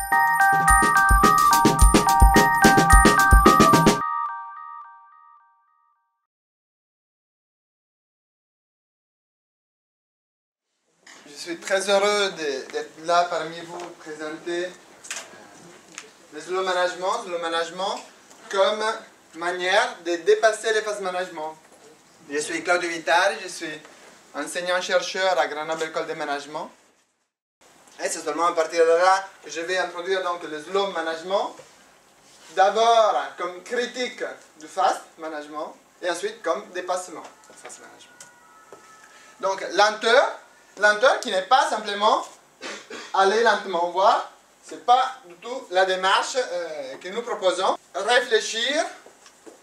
Je suis très heureux d'être là parmi vous pour présenter le slow management comme manière de dépasser les phases management. Je suis Claudio Vitali, je suis enseignant-chercheur à Grenoble École de Management. Et c'est seulement à partir de là que je vais introduire donc le slow management, d'abord comme critique du fast management et ensuite comme dépassement du fast management. Donc lenteur qui n'est pas simplement aller lentement voir, ce n'est pas du tout la démarche que nous proposons. Réfléchir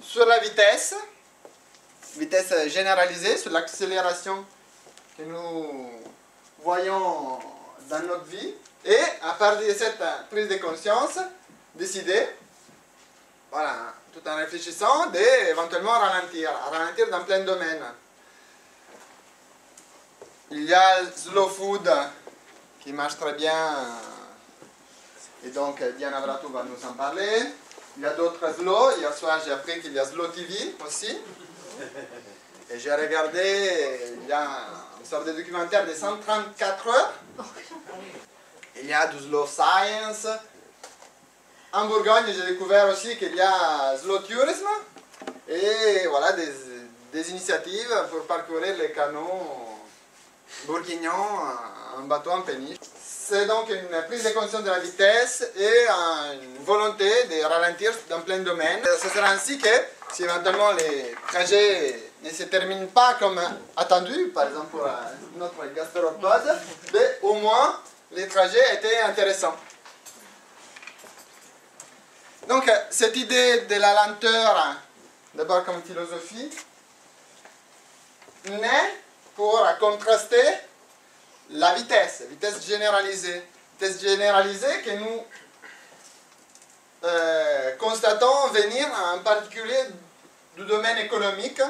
sur la vitesse généralisée, sur l'accélération que nous voyons dans notre vie, et à partir de cette prise de conscience, décider, voilà, tout en réfléchissant, d'éventuellement ralentir dans plein de domaines. Il y a le slow food qui marche très bien, et donc Diana Bratou va nous en parler. Il y a d'autres slow. Hier soir j'ai appris qu'il y a Slow TV aussi. Et j'ai regardé, il y a une sorte de documentaire de 134 heures. Il y a du slow science. En Bourgogne, j'ai découvert aussi qu'il y a slow tourisme. Et voilà, des initiatives pour parcourir les canaux bourguignons en bateau en péniche. C'est donc une prise de conscience de la vitesse et une volonté de ralentir dans plein de domaines. Ce sera ainsi que, si éventuellement les trajets ne se terminent pas comme attendu, par exemple pour notre gastéropode, mais au moins les trajets étaient intéressants. Donc cette idée de la lenteur, d'abord comme philosophie, naît pour contraster la vitesse généralisée. Vitesse généralisée que nous constatons venir en particulier du domaine économique.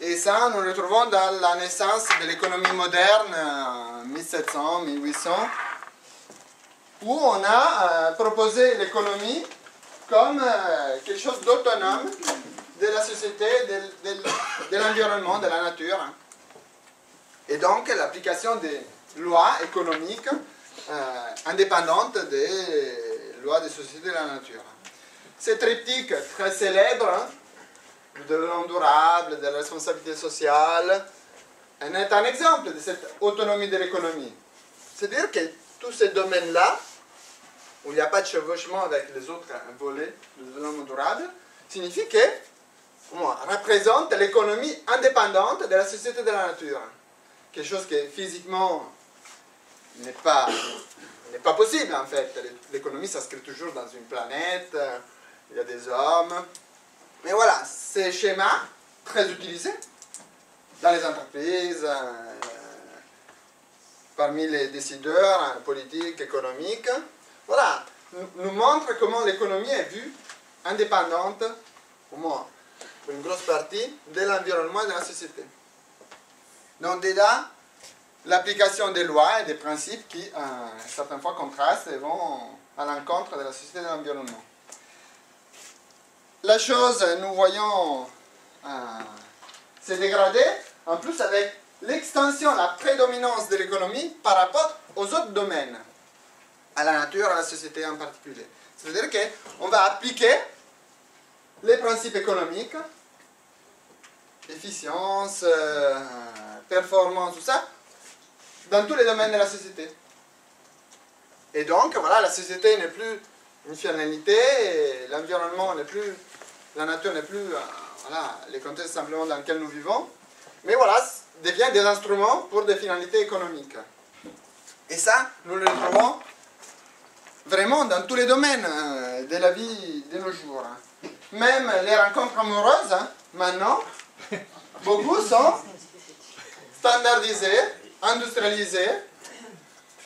Et ça, nous le retrouvons dans la naissance de l'économie moderne, en 1700-1800, où on a proposé l'économie comme quelque chose d'autonome de la société, de l'environnement, de la nature. Et donc l'application des lois économiques indépendantes des lois des sociétés de la nature. Ce triptyque très célèbre du développement durable, de la responsabilité sociale, est un exemple de cette autonomie de l'économie. C'est-à-dire que tous ces domaines-là, où il n'y a pas de chevauchement avec les autres volets du développement durable, signifie que représente l'économie indépendante de la société de la nature. Quelque chose qui physiquement n'est pas possible en fait. L'économie s'inscrit toujours dans une planète, il y a des hommes. Mais voilà, ces schémas très utilisés dans les entreprises, parmi les décideurs politiques, économiques, voilà, nous montrent comment l'économie est vue indépendante, au moins pour une grosse partie, de l'environnement et de la société. Donc déjà, l'application des lois et des principes qui, certaines fois, contrastent et vont à l'encontre de la société et de l'environnement. La chose, nous voyons, se dégrader, en plus avec l'extension, la prédominance de l'économie par rapport aux autres domaines, à la nature, à la société en particulier. C'est-à-dire qu'on va appliquer les principes économiques, efficience, performance, tout ça, dans tous les domaines de la société. Et donc, voilà, la société n'est plus une finalité, l'environnement n'est plus, la nature n'est plus, voilà, les contextes simplement dans lesquels nous vivons, mais voilà, devient des instruments pour des finalités économiques. Et ça, nous le trouvons vraiment dans tous les domaines de la vie de nos jours. Même les rencontres amoureuses, maintenant, beaucoup sont standardisées, industrialisées.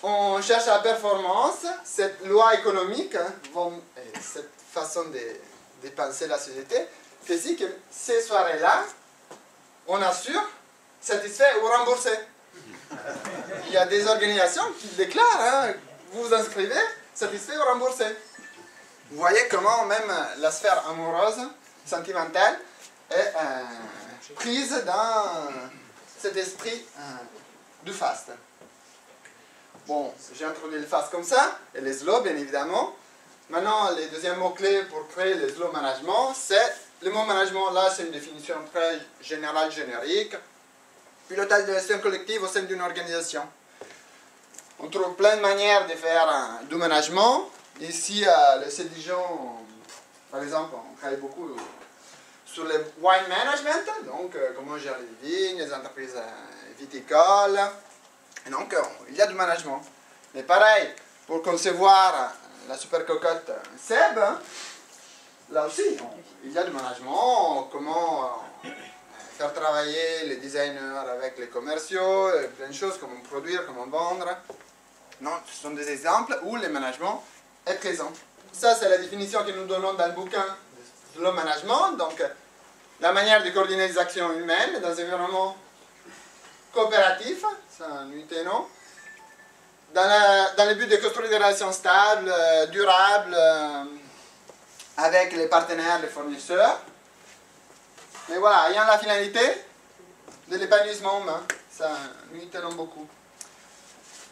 On cherche la performance. Cette loi économique, cette façon de penser la société, fait aussi que ces soirées-là, on assure, satisfait ou remboursé. Il y a des organisations qui déclarent vous vous inscrivez, satisfait ou remboursé. Vous voyez comment même la sphère amoureuse, sentimentale, est prise dans cet esprit du fast. Bon, j'ai introduit le fast comme ça, et les slow bien évidemment. Maintenant, le deuxième mot-clé pour créer le slow management, c'est le mot management. Là, c'est une définition très générale, générique. Pilotage de gestion collective au sein d'une organisation. On trouve plein de manières de faire du management. Ici, à l'EC Dijon, par exemple, on travaille beaucoup sur le wine management, donc comment gérer les vignes, les entreprises viticoles. Et donc, il y a du management. Mais pareil, pour concevoir la super cocotte Seb, là aussi, il y a du management, comment faire travailler les designers avec les commerciaux, plein de choses, comment produire, comment vendre. Non, ce sont des exemples où le management est présent. Ça, c'est la définition que nous donnons dans le bouquin de le management. Donc, la manière de coordonner les actions humaines dans un environnement coopératif, c'est un UTNO, dans le but de construire des relations stables, durables, avec les partenaires, les fournisseurs. Mais voilà, ayant la finalité de l'épanouissement humain, ça nous tenons beaucoup.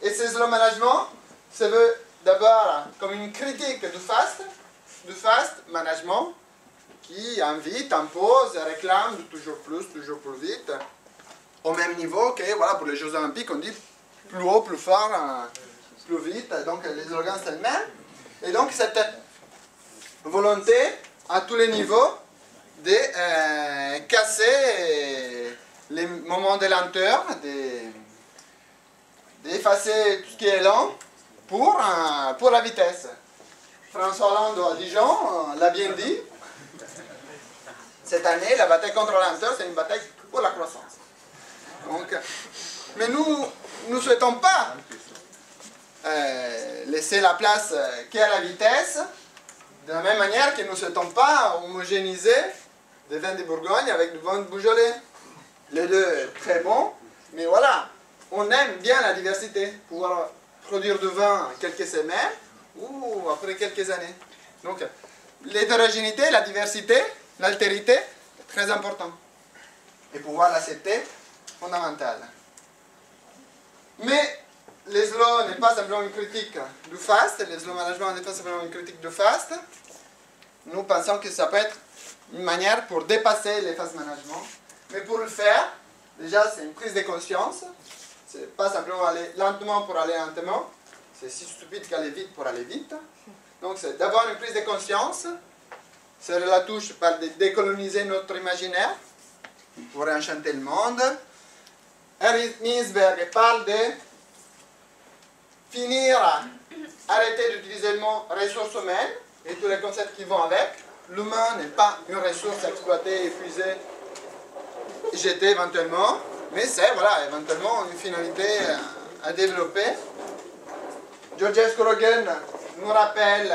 Et ce slow management se veut d'abord comme une critique du fast management, qui invite, impose, réclame toujours plus vite, au même niveau que voilà, pour les Jeux Olympiques, on dit plus haut, plus fort, plus vite, donc les slogans c'est le même. Et donc cette volonté à tous les niveaux de casser les moments de lenteur, d'effacer tout ce qui est lent pour la vitesse. François Hollande à Dijon l'a bien dit. Cette année, la bataille contre la lenteur, c'est une bataille pour la croissance. Donc, mais nous ne souhaitons pas laisser la place qu'à la vitesse, de la même manière que nous ne souhaitons pas homogénéiser des vins de Bourgogne avec du vin de Beaujolais. Les deux très bons, mais voilà, on aime bien la diversité, pouvoir produire du vin en quelques semaines ou après quelques années. Donc, l'hétérogénéité, la diversité, l'altérité, est très important. Et pouvoir l'accepter, fondamental. Mais les slow n'est pas simplement une critique du fast, le slow management n'est pas simplement une critique du fast. Nous pensons que ça peut être une manière pour dépasser les fast management. Mais pour le faire, déjà c'est une prise de conscience. C'est pas simplement aller lentement pour aller lentement. C'est si stupide qu'aller vite pour aller vite. Donc c'est d'abord une prise de conscience. C'est la touche par décoloniser notre imaginaire pour enchanter le monde. Henry Mintzberg parle de finir, arrêter d'utiliser le mot ressources humaines et tous les concepts qui vont avec. L'humain n'est pas une ressource exploitée, épuisée, jetée éventuellement, mais c'est voilà, éventuellement une finalité à développer. Georges Scorogen nous rappelle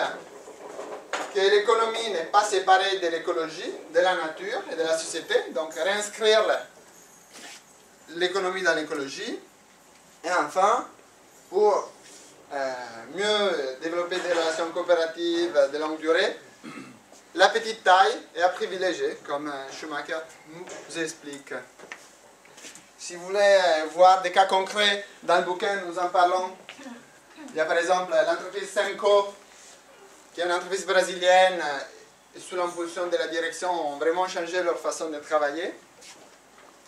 que l'économie n'est pas séparée de l'écologie, de la nature et de la société, donc réinscrire l'économie dans l'écologie. Et enfin, pour mieux développer des relations coopératives de longue durée, la petite taille est à privilégier, comme Schumacher nous explique. Si vous voulez voir des cas concrets, dans le bouquin nous en parlons. Il y a par exemple l'entreprise Senco, qui est une entreprise brésilienne, et sous l'impulsion de la direction, ont vraiment changé leur façon de travailler.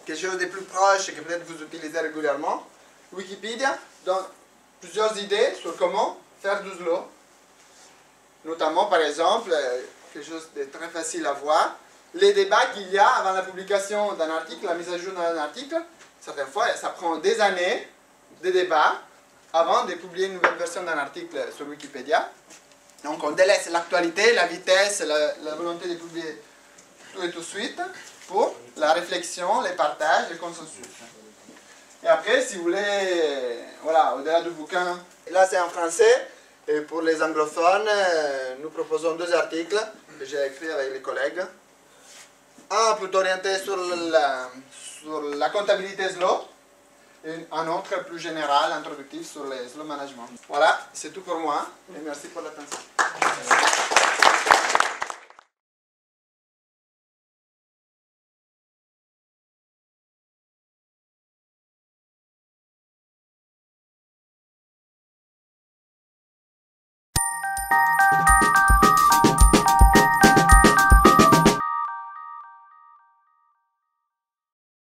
Quelque chose de plus proche que peut-être vous utilisez régulièrement. Wikipédia donne plusieurs idées sur comment faire du slow. Notamment, par exemple, quelque chose de très facile à voir, les débats qu'il y a avant la publication d'un article, la mise à jour d'un article. Certaines fois, ça prend des années de débats avant de publier une nouvelle version d'un article sur Wikipédia. Donc on délaisse l'actualité, la vitesse, la volonté de publier tout et tout de suite pour la réflexion, les partages, le consensus. Et après, si vous voulez, voilà, au-delà du bouquin, là c'est en français, et pour les anglophones, nous proposons deux articles que j'ai écrits avec les collègues. Un plutôt orienté sur la comptabilité slow, et un autre plus général, introductif sur le management. Voilà, c'est tout pour moi et merci pour l'attention.